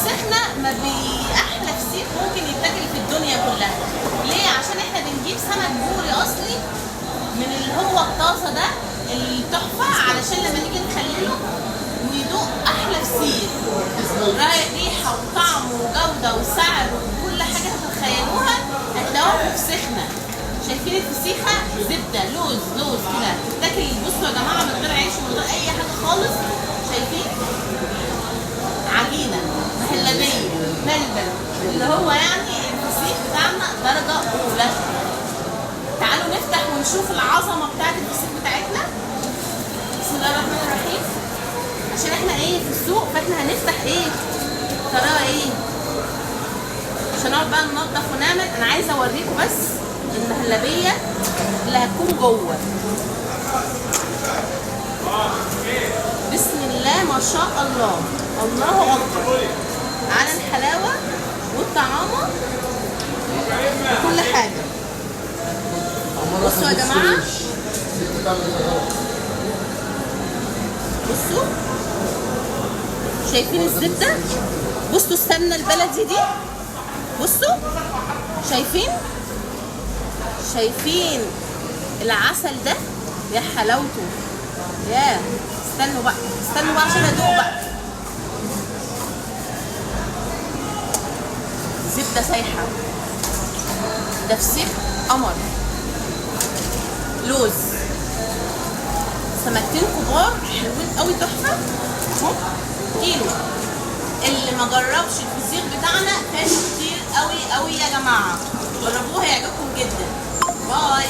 سخنه ما احلى فسيخ ممكن يتاكل في الدنيا كلها. ليه؟ عشان احنا بنجيب سمك بوري اصلي من اللي هو الطازه ده التحفه، علشان لما نيجي نخلله ويدوق احلى فسيخ، ريحه وطعم وجوده وسعر وكل حاجه تتخيلوها هتلاقوها في فسيخنا. شايفين الفسيخه زبده لوز كده تتاكل. بصوا يا جماعه من غير عيش ومن غير اي حاجه خالص. شايفين عجينه مهلبيه ملبن اللي هو يعني الفسيخ بتاعنا درجه اولى. تعالوا نفتح ونشوف العظمه بتاعت الفسيخ بتاعتنا. بسم الله الرحمن الرحيم. عشان احنا ايه في السوق، فاحنا هنفتح ايه طريقه ايه عشان نقعد بقى ننضف ونعمل. انا عايزه اوريكم بس المهلبيه اللي هتكون جوه. بسم الله ما شاء الله، الله اكبر على الحلاوه والطعامه وكل حاجه. بصوا يا جماعه، بصوا شايفين الزبده، بصوا السمنه البلدي دي، بصوا شايفين العسل ده يا حلاوته. يا استنوا بقى عشان ادوق بقى. زبده سايحه، ده فسيخ قمر، لوز، سمكتين كبار حلوين قوي تحفه اهو كيلو. اللي ما جربش الفسيخ بتاعنا فاته كتير قوي قوي يا جماعه. جربوه هيعجبكم جدا. باي.